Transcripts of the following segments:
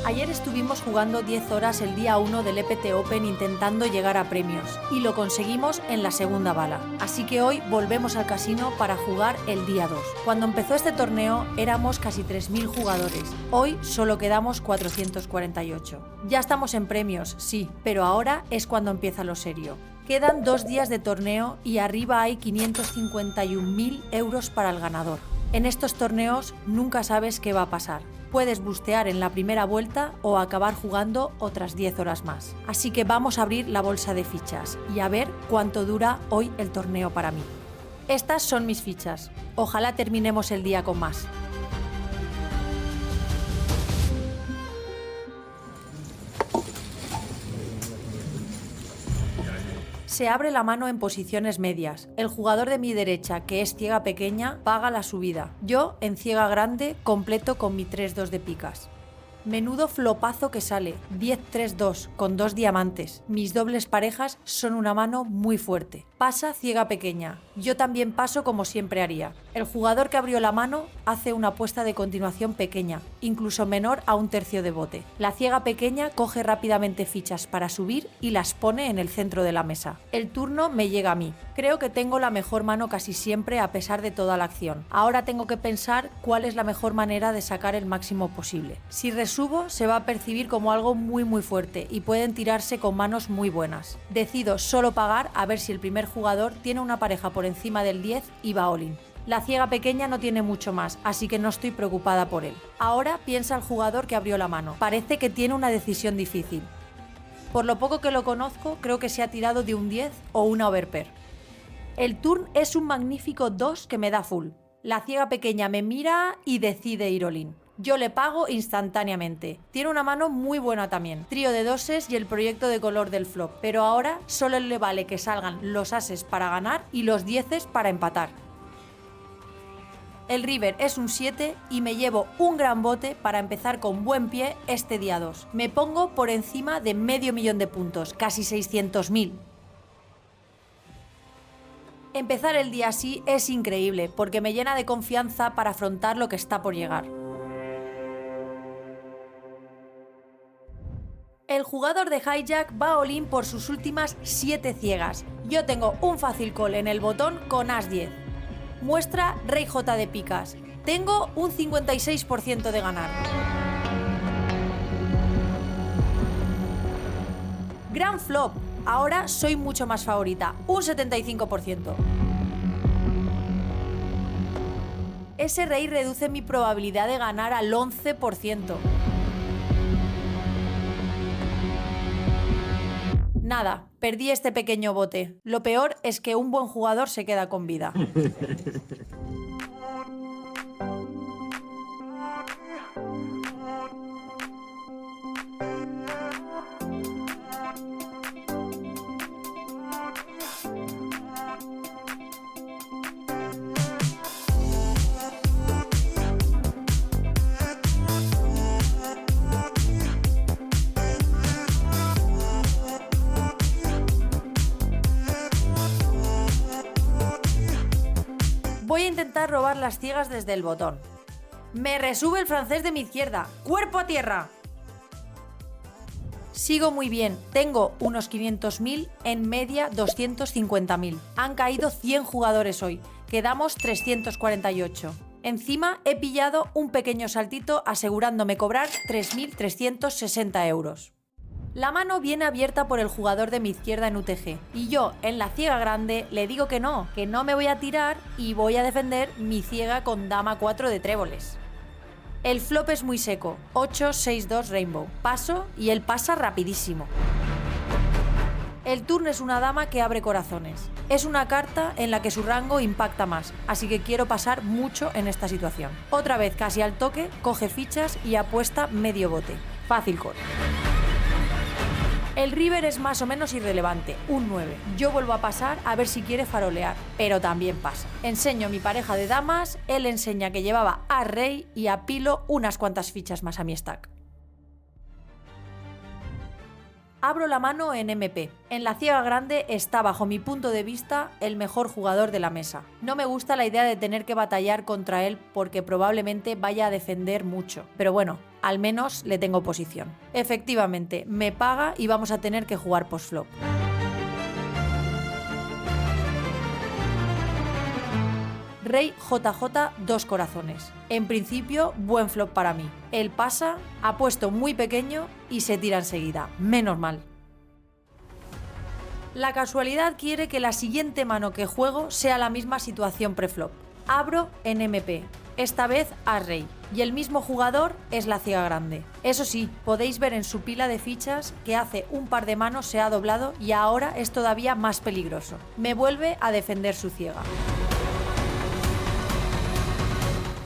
Ayer estuvimos jugando 10 horas el día 1 del EPT Open intentando llegar a premios y lo conseguimos en la segunda bala. Así que hoy volvemos al casino para jugar el día 2. Cuando empezó este torneo éramos casi 3.000 jugadores. Hoy solo quedamos 448. Ya estamos en premios, sí, pero ahora es cuando empieza lo serio. Quedan 2 días de torneo y arriba hay 551.000 euros para el ganador. En estos torneos nunca sabes qué va a pasar. Puedes bustear en la primera vuelta o acabar jugando otras 10 horas más. Así que vamos a abrir la bolsa de fichas y a ver cuánto dura hoy el torneo para mí. Estas son mis fichas. Ojalá terminemos el día con más. Se abre la mano en posiciones medias. El jugador de mi derecha, que es ciega pequeña, paga la subida. Yo, en ciega grande, completo con mi 3-2 de picas. Menudo flopazo que sale, 10-3-2, con 2 diamantes. Mis dobles parejas son una mano muy fuerte. Pasa ciega pequeña. Yo también paso como siempre haría. El jugador que abrió la mano hace una apuesta de continuación pequeña, incluso menor a 1/3 de bote. La ciega pequeña coge rápidamente fichas para subir y las pone en el centro de la mesa. El turno me llega a mí. Creo que tengo la mejor mano casi siempre a pesar de toda la acción. Ahora tengo que pensar cuál es la mejor manera de sacar el máximo posible. Si resubo, se va a percibir como algo muy fuerte y pueden tirarse con manos muy buenas. Decido solo pagar a ver si el primer jugador tiene una pareja por encima del 10 y va all-in. La ciega pequeña no tiene mucho más, así que no estoy preocupada por él. Ahora piensa el jugador que abrió la mano. Parece que tiene una decisión difícil. Por lo poco que lo conozco, creo que se ha tirado de un 10 o una overpair. El turn es un magnífico 2 que me da full. La ciega pequeña me mira y decide ir all-in. Yo le pago instantáneamente. Tiene una mano muy buena también. Trío de doses y el proyecto de color del flop. Pero ahora solo le vale que salgan los ases para ganar y los 10 para empatar. El river es un 7 y me llevo un gran bote para empezar con buen pie este día 2. Me pongo por encima de medio millón de puntos, casi 600.000. Empezar el día así es increíble porque me llena de confianza para afrontar lo que está por llegar. El jugador de hijack va all-in por sus últimas 7 ciegas. Yo tengo un fácil call en el botón con as 10. Muestra rey J de picas. Tengo un 56% de ganar. Gran flop. Ahora soy mucho más favorita, un 75%. Ese rey reduce mi probabilidad de ganar al 11%. Nada, perdí este pequeño bote. Lo peor es que un buen jugador se queda con vida. Voy a intentar robar las ciegas desde el botón. Me resube el francés de mi izquierda. ¡Cuerpo a tierra! Sigo muy bien. Tengo unos 500.000, en media 250.000. Han caído 100 jugadores hoy. Quedamos 348. Encima he pillado un pequeño saltito asegurándome cobrar 3.360 euros. La mano viene abierta por el jugador de mi izquierda en UTG y yo, en la ciega grande, le digo que no me voy a tirar y voy a defender mi ciega con dama 4 de tréboles. El flop es muy seco, 8-6-2 rainbow. Paso y él pasa rapidísimo. El turn es una dama que abre corazones. Es una carta en la que su rango impacta más, así que quiero pasar mucho en esta situación. Otra vez casi al toque, coge fichas y apuesta medio bote. Fácil call. El river es más o menos irrelevante, un 9. Yo vuelvo a pasar a ver si quiere farolear, pero también pasa. Enseño mi pareja de damas, él enseña que llevaba a rey y apilo unas cuantas fichas más a mi stack. Abro la mano en MP. En la ciega grande está, bajo mi punto de vista, el mejor jugador de la mesa. No me gusta la idea de tener que batallar contra él porque probablemente vaya a defender mucho. Pero bueno, al menos le tengo posición. Efectivamente, me paga y vamos a tener que jugar post-flop. Rey JJ 2 corazones. En principio, buen flop para mí. Él pasa, ha puesto muy pequeño y se tira enseguida. Menos mal. La casualidad quiere que la siguiente mano que juego sea la misma situación preflop. Abro en MP. Esta vez a Rey. Y el mismo jugador es la ciega grande. Eso sí, podéis ver en su pila de fichas que hace un par de manos se ha doblado y ahora es todavía más peligroso. Me vuelve a defender su ciega.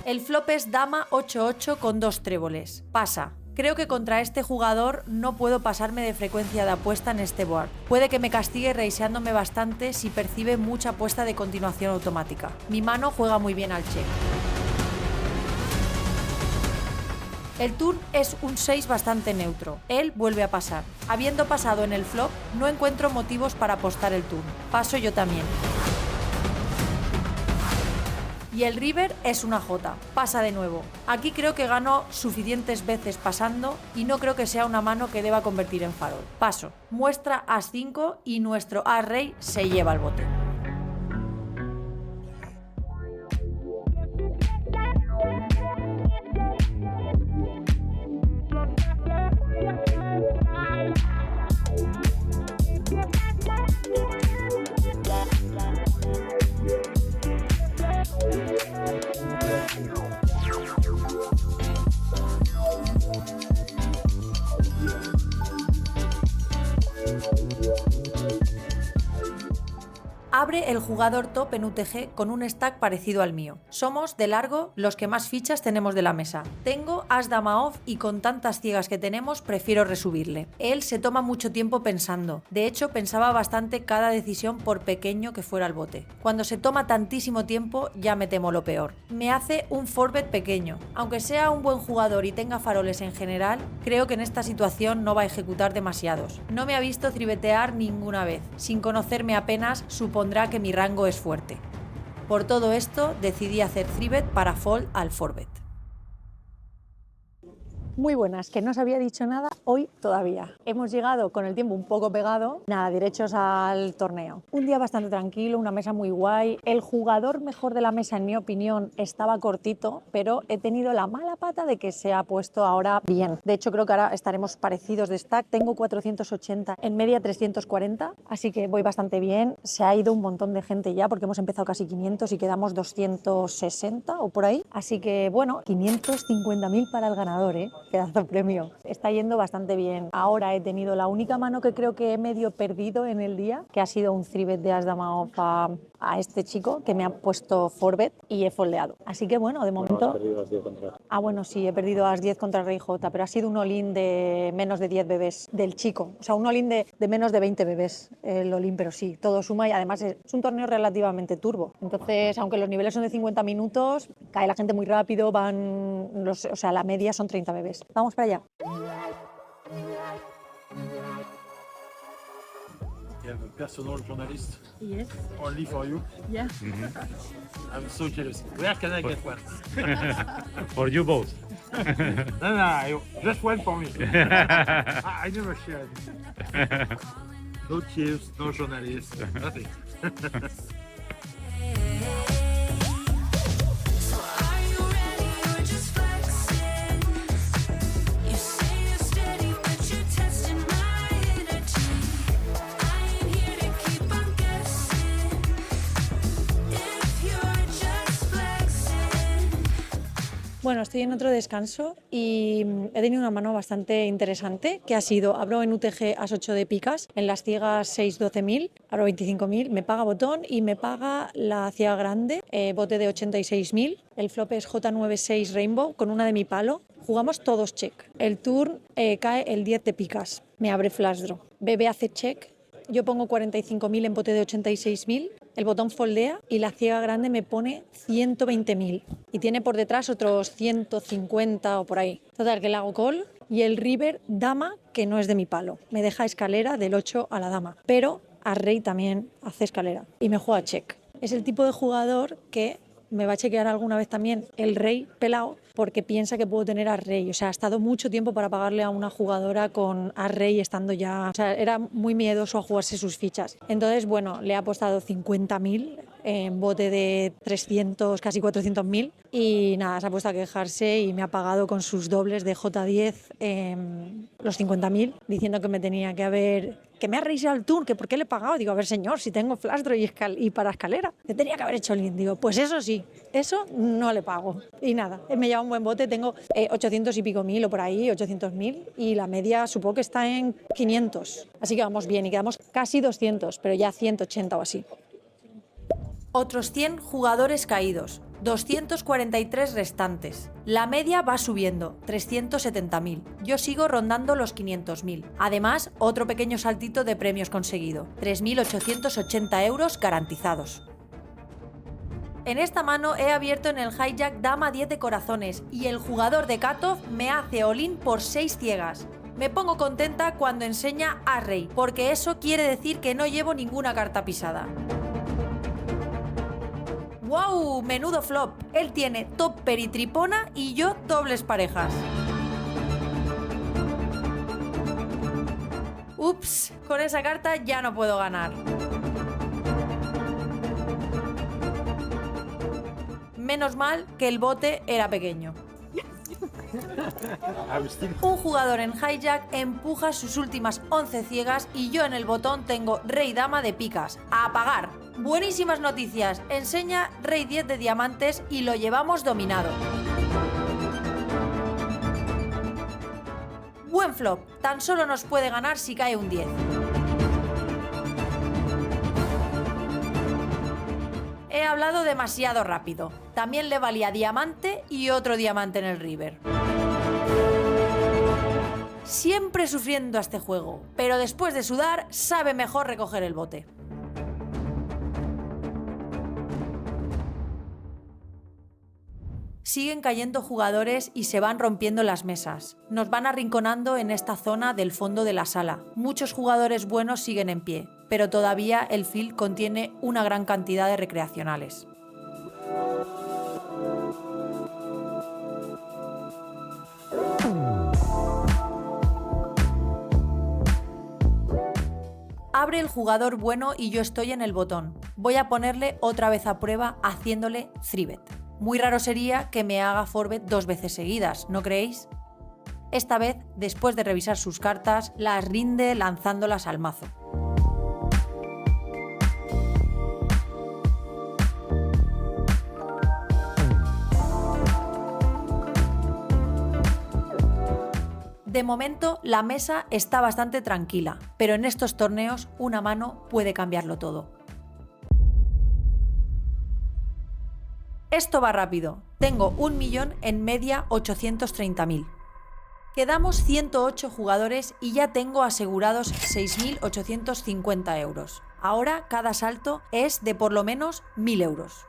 El flop es dama 8-8 con 2 tréboles. Pasa. Creo que contra este jugador no puedo pasarme de frecuencia de apuesta en este board. Puede que me castigue reiseándome bastante si percibe mucha apuesta de continuación automática. Mi mano juega muy bien al check. El turn es un 6 bastante neutro. Él vuelve a pasar. Habiendo pasado en el flop, no encuentro motivos para apostar el turn. Paso yo también. Y el river es una J. Pasa de nuevo. Aquí creo que gano suficientes veces pasando y no creo que sea una mano que deba convertir en farol. Paso. Muestra As-5 y nuestro As-Rey se lleva el bote. Abre el jugador top en UTG con un stack parecido al mío. Somos, de largo, los que más fichas tenemos de la mesa. Tengo as dama off y con tantas ciegas que tenemos prefiero resubirle. Él se toma mucho tiempo pensando. De hecho, pensaba bastante cada decisión por pequeño que fuera el bote. Cuando se toma tantísimo tiempo, ya me temo lo peor. Me hace un 4bet pequeño. Aunque sea un buen jugador y tenga faroles en general, creo que en esta situación no va a ejecutar demasiados. No me ha visto tribetear ninguna vez. Sin conocerme apenas, supondrá que mi rango es fuerte. Por todo esto, decidí hacer 3bet para fold al 4bet. Muy buenas, que no os había dicho nada hoy todavía. Hemos llegado con el tiempo un poco pegado, nada, derechos al torneo. Un día bastante tranquilo, una mesa muy guay. El jugador mejor de la mesa, en mi opinión, estaba cortito, pero he tenido la mala pata de que se ha puesto ahora bien. De hecho, creo que ahora estaremos parecidos de stack. Tengo 480, en media 340, así que voy bastante bien. Se ha ido un montón de gente ya, porque hemos empezado casi 500 y quedamos 260 o por ahí. Así que, bueno, 550.000 para el ganador, ¿eh? Pedazo premio. Está yendo bastante bien. Ahora he tenido la única mano que creo que he medio perdido en el día, que ha sido un 3bet de as dama off a este chico que me ha puesto 4bet y he foldeado. Así que bueno, de momento... Has perdido as 10 contra... bueno, sí, he perdido as 10 contra Rey J, pero ha sido un all-in de menos de 10 bebés del chico. O sea, un all-in de menos de 20 bebés el all-in, pero sí, todo suma y además es un torneo relativamente turbo. Entonces, aunque los niveles son de 50 minutos, cae la gente muy rápido, o sea, la media son 30 bebés. Vamos para allá. You have a personal journalist Yes. only for you. Yeah. I'm so jealous. Where can I get one? For you both. No, just one for me. I never shared. No chips, no journalists, nothing. Bueno, estoy en otro descanso y he tenido una mano bastante interesante que ha sido, abro en UTG as 8 de picas, en las ciegas 6-12.000, abro 25.000, me paga botón y me paga la ciega grande, bote de 86.000, el flop es J96 Rainbow con una de mi palo, jugamos todos check, el turn cae el 10 de picas, me abre flash draw, BB hace check, yo pongo 45.000 en bote de 86.000, el botón foldea y la ciega grande me pone 120.000 y tiene por detrás otros 150 o por ahí. Total, que le hago call Y el river dama, que no es de mi palo. Me deja escalera del 8 a la dama. Pero a rey también hace escalera. Y me juega check. Es el tipo de jugador que me va a chequear alguna vez también el rey pelado porque piensa que puedo tener a rey. O sea, ha estado mucho tiempo para pagarle a una jugadora con a rey estando ya... O sea, era muy miedoso a jugarse sus fichas. Entonces, bueno, le ha apostado 50.000 en bote de 300, casi 400.000 y nada, se ha puesto a quejarse y me ha pagado con sus dobles de J10 los 50.000 diciendo que me tenía que haber... que me ha reído al turn, que por qué le he pagado. Digo, a ver señor, si tengo flash draw y para escalera, te tenía que haber hecho lean. Digo, pues eso sí, eso no le pago. Y nada, me lleva un buen bote, tengo 800 y pico mil o por ahí, 800.000 y la media supongo que está en 500. Así que vamos bien y quedamos casi 200, pero ya 180 o así. Otros 100 jugadores caídos, 243 restantes. La media va subiendo, 370.000. Yo sigo rondando los 500.000. Además, otro pequeño saltito de premios conseguido, 3.880 euros garantizados. En esta mano he abierto en el hijack dama 10 de corazones y el jugador de cutoff me hace all-in por 6 ciegas. Me pongo contenta cuando enseña a rey, porque eso quiere decir que no llevo ninguna carta pisada. ¡Wow! Menudo flop. Él tiene topper y tripona y yo dobles parejas. Ups, con esa carta ya no puedo ganar. Menos mal que el bote era pequeño. Un jugador en hijack empuja sus últimas 11 ciegas y yo en el botón tengo rey dama de picas. ¡A pagar! Buenísimas noticias, enseña rey 10 de diamantes y lo llevamos dominado. Buen flop, tan solo nos puede ganar si cae un 10. He hablado demasiado rápido. También le valía diamante y otro diamante en el river. Siempre sufriendo a este juego, pero después de sudar sabe mejor recoger el bote. Siguen cayendo jugadores y se van rompiendo las mesas. Nos van arrinconando en esta zona del fondo de la sala. Muchos jugadores buenos siguen en pie, pero todavía el field contiene una gran cantidad de recreacionales. Abre el jugador bueno y yo estoy en el botón. Voy a ponerle otra vez a prueba haciéndole 3-bet. Muy raro sería que me haga 4-bet 2 veces seguidas, ¿no creéis? Esta vez, después de revisar sus cartas, las rinde lanzándolas al mazo. De momento, la mesa está bastante tranquila, pero en estos torneos una mano puede cambiarlo todo. Esto va rápido. Tengo 1.000.000 en media 830.000. Quedamos 108 jugadores y ya tengo asegurados 6.850 euros. Ahora cada salto es de por lo menos 1.000 euros.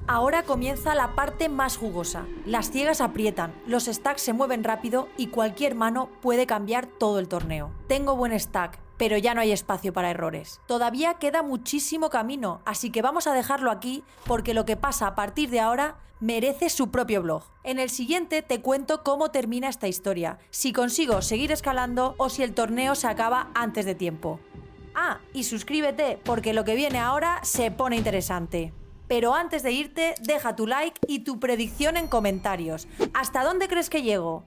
Ahora comienza la parte más jugosa. Las ciegas aprietan, los stacks se mueven rápido y cualquier mano puede cambiar todo el torneo. Tengo buen stack, pero ya no hay espacio para errores. Todavía queda muchísimo camino, así que vamos a dejarlo aquí porque lo que pasa a partir de ahora merece su propio blog. En el siguiente te cuento cómo termina esta historia, si consigo seguir escalando o si el torneo se acaba antes de tiempo. Ah, y suscríbete porque lo que viene ahora se pone interesante. Pero antes de irte, deja tu like y tu predicción en comentarios. ¿Hasta dónde crees que llego?